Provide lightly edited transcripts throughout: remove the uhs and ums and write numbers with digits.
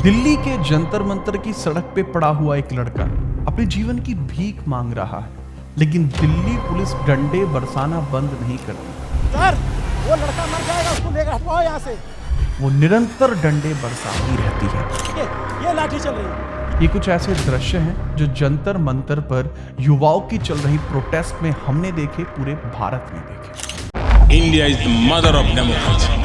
दिल्ली के जंतर मंतर की सड़क पे पड़ा हुआ एक लड़का अपने जीवन की भीख मांग रहा है, लेकिन दिल्ली पुलिस डंडे बरसाना बंद नहीं करती। सर, वो लड़का मर जाएगा, उसको लेकर हटवाओ यहाँ से। वो निरंतर डंडे बरसाती रहती है। ये लाठी चल रही है। ये कुछ ऐसे दृश्य हैं जो जंतर मंतर पर युवाओं की चल रही प्रोटेस्ट में हमने देखे, पूरे भारत में देखे। India is the mother of democracy.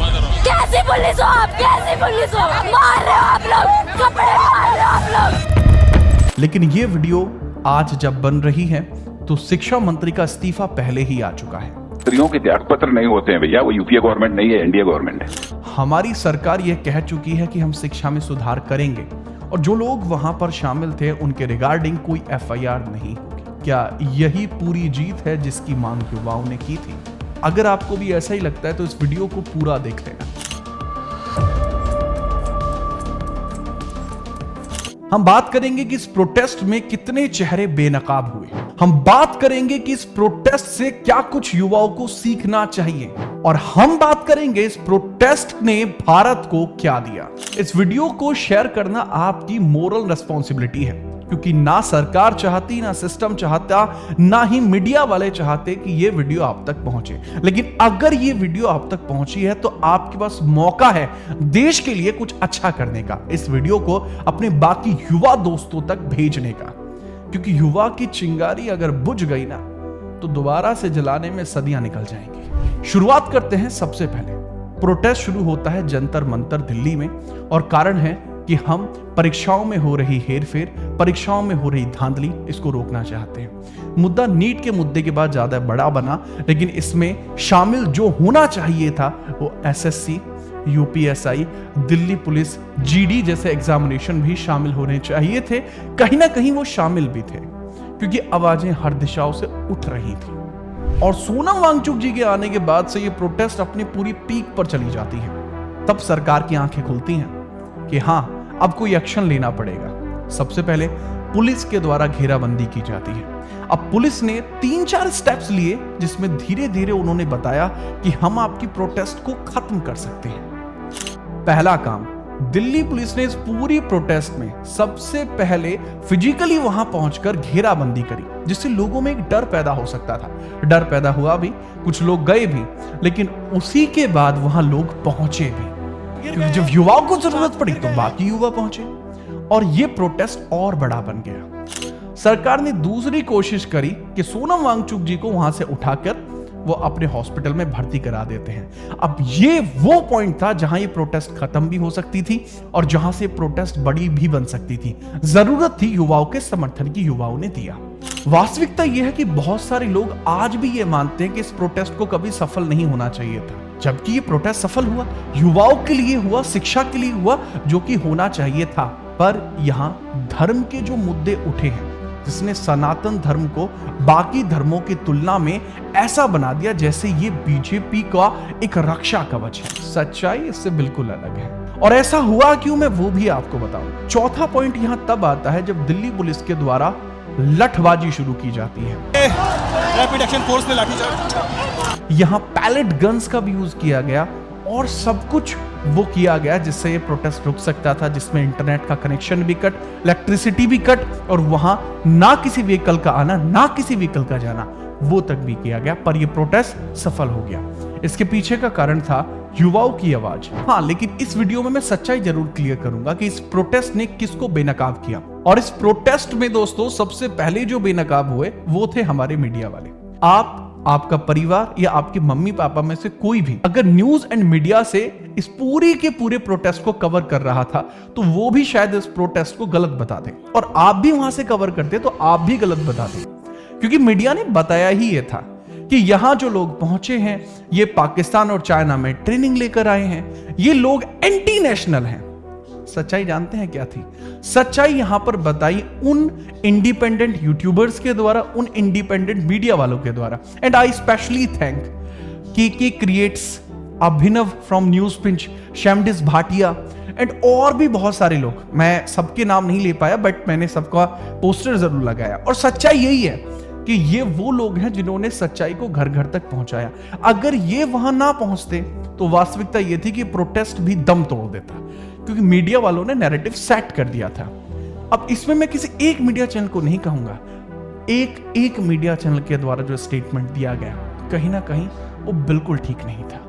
कैसी पुलिस हो आप? कैसी पुलिस हो? मार रहे हो आप लोग, कपड़े मार रहे हो आप लोग। लेकिन ये वीडियो आज जब बन रही है तो शिक्षा मंत्री का इस्तीफा पहले ही आ चुका है। स्त्रियों के त्याग पत्र नहीं होते हैं भैया, वो यूपीए गवर्नमेंट नहीं है, एनडीए गवर्नमेंट है। हमारी सरकार यह कह चुकी है कि हम शिक्षा में सुधार करेंगे और जो लोग वहां पर शामिल थे उनके रिगार्डिंग कोई एफआईआर नहीं होगी। क्या यही पूरी जीत है जिसकी मांग युवाओं ने की थी? अगर आपको भी ऐसा ही लगता है तो इस वीडियो को पूरा देख लेना। हम बात करेंगे कि इस प्रोटेस्ट में कितने चेहरे बेनकाब हुए। हम बात करेंगे कि इस प्रोटेस्ट से क्या कुछ युवाओं को सीखना चाहिए और हम बात करेंगे इस प्रोटेस्ट ने भारत को क्या दिया। इस वीडियो को शेयर करना आपकी मोरल रिस्पॉन्सिबिलिटी है, क्योंकि ना सरकार चाहती, ना सिस्टम चाहता, ना ही मीडिया वाले चाहते कि ये वीडियो आप तक पहुंचे। लेकिन अगर ये वीडियो आप तक पहुंची है तो आपके पास मौका है देश के लिए कुछ अच्छा करने का। इस वीडियो को अपने बाकी युवा दोस्तों तक भेजने का, क्योंकि युवा की चिंगारी अगर बुझ गई ना तो दोबारा से जलाने में सदियां निकल जाएंगी। शुरुआत करते हैं। सबसे पहले प्रोटेस्ट शुरू होता है जंतर मंतर दिल्ली में, और कारण है कि हम परीक्षाओं में हो रही हेरफेर, परीक्षाओं में हो रही धांधली, इसको रोकना चाहते हैं। मुद्दा नीट के मुद्दे के बाद ज्यादा बड़ा बना, लेकिन इसमें शामिल जो होना चाहिए था वो SSC, UPSI, Delhi police, GD जैसे एग्जामिनेशन भी शामिल होने चाहिए थे। कहीं ना कहीं वो शामिल भी थे, क्योंकि आवाजें हर दिशाओं से उठ रही थी। और सोनम वांगचुक जी के आने के बाद से ये प्रोटेस्ट अपनी पूरी पीक पर चली जाती है। तब सरकार की आंखें खुलती हैं कि हां, अब कोई एक्शन लेना पड़ेगा। सबसे पहले पुलिस के द्वारा घेराबंदी की जाती है। अब पुलिस ने 3-4 स्टेप्स लिए, जिसमें धीरे धीरे उन्होंने बताया कि हम आपकी प्रोटेस्ट को खत्म कर सकते हैं। पहला काम, दिल्ली पुलिस ने इस पूरी प्रोटेस्ट में सबसे पहले फिजिकली वहां पहुंचकर घेराबंदी करी, जिससे लोगों में एक डर पैदा हो सकता था। डर पैदा हुआ भी, कुछ लोग गए भी, लेकिन उसी के बाद वहां लोग पहुंचे भी, क्योंकि जब युवाओं को जरूरत पड़ी तो बाकी युवा पहुंचे और ये प्रोटेस्ट और बड़ा बन गया। सरकार ने दूसरी कोशिश करी कि सोनम वांगचुक जी को वहां से उठाकर वो अपने हॉस्पिटल में भर्ती करा देते हैं। अब ये वो पॉइंट था जहां ये प्रोटेस्ट खत्म भी हो सकती थी और जहां से प्रोटेस्ट बड़ी भी बन सकती थी। जरूरत थी युवाओं के समर्थन की, युवाओं ने दिया। वास्तविकता यह है कि बहुत सारे लोग आज भी ये मानते हैं कि इस प्रोटेस्ट को कभी सफल नहीं होना चाहिए था, जबकि ये प्रोटेस्ट सफल हुआ, युवाओं के लिए हुआ, शिक्षा के लिए हुआ, जो कि होना चाहिए था। पर यहां धर्म के जो मुद्दे उठे हैं, जिसने सनातन धर्म को बाकी धर्मों की तुलना में ऐसा बना दिया जैसे ये बीजेपी का एक रक्षा कवच है। सच्चाई इससे बिल्कुल अलग है, और ऐसा हुआ क्यों, मैं वो भी आपको बताऊं। चौथा पॉइंट यहां तब आता है जब दिल्ली पुलिस के द्वारा लठबाजी शुरू की जाती है। रैपिड एक्शन फोर्स ने लाठीचार्ज, यहां पैलेट गन्स का भी यूज किया गया और सब कुछ वो किया गया जिससे ये प्रोटेस्ट रुक सकता था, जिसमें इंटरनेट का कनेक्शन भी कट, इलेक्ट्रिसिटी भी कट, और वहां ना किसी व्हीकल का आना, ना किसी व्हीकल का जाना, वो तक भी किया गया। पर ये प्रोटेस्ट सफल हो गया। इसके पीछे का कारण था युवाओं की आवाज। हाँ, लेकिन इस वीडियो में मैं सच्चाई जरूर क्लियर करूंगा कि इस प्रोटेस्ट ने किसको बेनकाब किया। और इस प्रोटेस्ट में दोस्तों सबसे पहले जो बेनकाब हुए वो थे हमारे मीडिया वाले। आपका परिवार या आपके मम्मी पापा में से कोई भी अगर न्यूज एंड मीडिया से इस पूरी के पूरे प्रोटेस्ट को कवर कर रहा था तो वो भी शायद इस प्रोटेस्ट को गलत बता दे, और आप भी वहां से कवर करते तो आप भी गलत बता दे, क्योंकि मीडिया ने बताया ही ये था कि यहां जो लोग पहुंचे हैं ये पाकिस्तान और चाइना में ट्रेनिंग लेकर आए हैं, ये लोग एंटी नेशनल हैं। सच्चाई जानते हैं क्या थी? सच्चाई यहां पर बताई उन इंडिपेंडेंट यूट्यूबर्स के द्वारा, उन इंडिपेंडेंट मीडिया वालों के द्वारा। एंड आई स्पेशली थैंक के क्रिएट्स, अभिनव फ्रॉम न्यूज पिंच, शैमडिस भाटिया एंड और भी बहुत सारे लोग। मैं सबके नाम नहीं ले पाया, बट मैंने सबका पोस्टर जरूर लगाया। और सच्चाई यही है कि ये वो लोग हैं जिन्होंने सच्चाई को घर घर तक पहुंचाया। अगर ये वहां ना पहुंचते तो वास्तविकता ये थी कि प्रोटेस्ट भी दम तोड़ देता, क्योंकि मीडिया वालों ने नैरेटिव सेट कर दिया था। अब इसमें मैं किसी एक मीडिया चैनल को नहीं कहूंगा, एक मीडिया चैनल के द्वारा जो स्टेटमेंट दिया गया कहीं ना कहीं वो बिल्कुल ठीक नहीं था।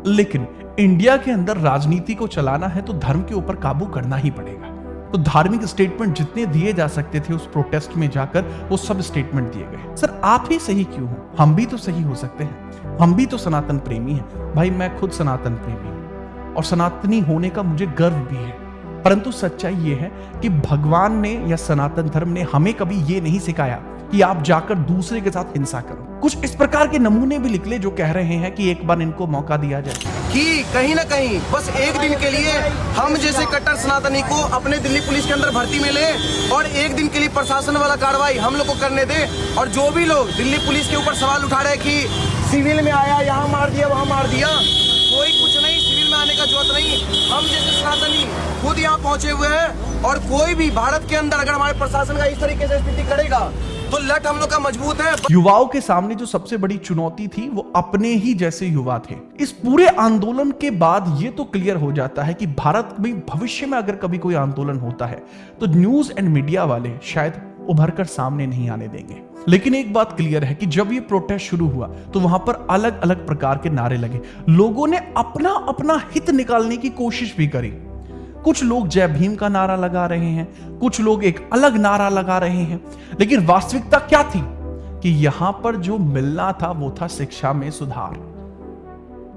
लेकिन इंडिया के अंदर राजनीति को चलाना है तो धर्म के ऊपर काबू करना ही पड़ेगा। तो धार्मिक स्टेटमेंट जितने दिए जा सकते थे उस प्रोटेस्ट में जाकर वो सब स्टेटमेंट दिए गए। सर आप ही सही क्यों हो, हम भी तो सही हो सकते हैं, हम भी तो सनातन प्रेमी हैं। भाई मैं खुद सनातन प्रेमी हूं और सनातनी होने का मुझे गर्व भी है, परंतु सच्चाई ये है कि भगवान ने या सनातन धर्म ने हमें कभी ये नहीं सिखाया कि आप जाकर दूसरे के साथ हिंसा करो। कुछ इस प्रकार के नमूने भी निकले जो कह रहे हैं कि एक बार इनको मौका दिया जाए कि कहीं ना कहीं बस एक दिन के लिए हम जैसे कट्टर सनातनी को अपने दिल्ली पुलिस के अंदर भर्ती में ले और एक दिन के लिए प्रशासन वाला कार्रवाई हम लोग को करने दे। और जो भी लोग दिल्ली पुलिस के ऊपर सवाल उठा रहे हैं कि सिविल में आया, यहाँ मार दिया, वहाँ मार दिया, कोई कुछ नहीं, सिविल में आने का जरूरत नहीं। हम जैसे सनातनी खुद यहाँ पहुंचे हुए हैं और कोई भी भारत के अंदर अगर हमारे प्रशासन का इस तरीके से स्थिति करेगा तो लट हम लोग का मजबूत है। युवाओं के सामने जो सबसे बड़ी चुनौती थी वो अपने ही जैसे युवा थे। इस पूरे आंदोलन के बाद ये तो क्लियर हो जाता है कि भारत में भविष्य में अगर कभी कोई आंदोलन होता है तो न्यूज एंड मीडिया वाले शायद उभर कर सामने नहीं आने देंगे। लेकिन एक बात क्लियर है कि जब ये प्रोटेस्ट शुरू हुआ तो वहां पर अलग अलग प्रकार के नारे लगे, लोगों ने अपना अपना हित निकालने की कोशिश भी करी। कुछ लोग जय भीम का नारा लगा रहे हैं, कुछ लोग एक अलग नारा लगा रहे हैं, लेकिन वास्तविकता क्या थी कि यहां पर जो मिलना था वो था शिक्षा में सुधार।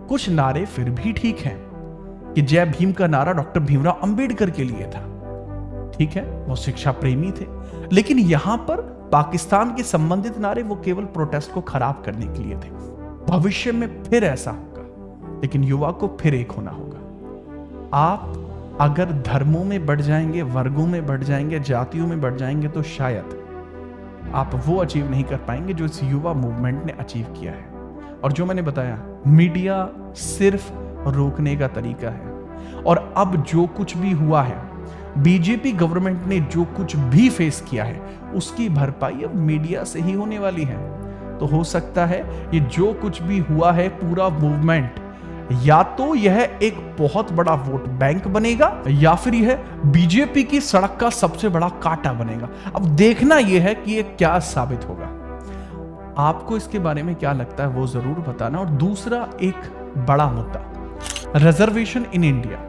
कुछ नारे फिर भी ठीक हैं कि जय भीम का नारा डॉक्टर भीमराव अंबेडकर के लिए था, ठीक है, वो शिक्षा प्रेमी थे। लेकिन यहां पर पाकिस्तान के संबंधित नारे वो केवल प्रोटेस्ट को खराब करने के लिए थे। भविष्य में फिर ऐसा होगा, लेकिन युवा को फिर एक होना होगा। आप अगर धर्मों में बढ़ जाएंगे, वर्गों में बढ़ जाएंगे, जातियों में बढ़ जाएंगे तो शायद आप वो अचीव नहीं कर पाएंगे जो इस युवा मूवमेंट ने अचीव किया है। और जो मैंने बताया, मीडिया सिर्फ रोकने का तरीका है। और अब जो कुछ भी हुआ है, बीजेपी गवर्नमेंट ने जो कुछ भी फेस किया है, उसकी भरपाई अब मीडिया से ही होने वाली है। तो हो सकता है ये जो कुछ भी हुआ है पूरा मूवमेंट, या तो यह एक बहुत बड़ा वोट बैंक बनेगा या फिर यह बीजेपी की सड़क का सबसे बड़ा कांटा बनेगा। अब देखना यह है कि यह क्या साबित होगा। आपको इसके बारे में क्या लगता है वो जरूर बताना। और दूसरा एक बड़ा मुद्दा, reservation in India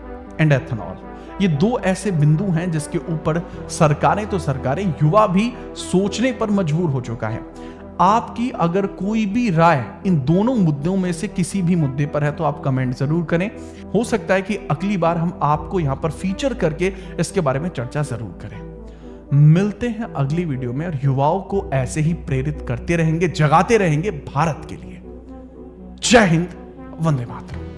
and ethanol, ये दो ऐसे बिंदु हैं जिसके ऊपर सरकारें तो सरकारें, युवा भी सोचने पर मजबूर हो चुका है। आपकी अगर कोई भी राय इन दोनों मुद्दों में से किसी भी मुद्दे पर है तो आप कमेंट जरूर करें। हो सकता है कि अगली बार हम आपको यहां पर फीचर करके इसके बारे में चर्चा जरूर करें। मिलते हैं अगली वीडियो में और युवाओं को ऐसे ही प्रेरित करते रहेंगे, जगाते रहेंगे भारत के लिए। जय हिंद, वंदे मातरम।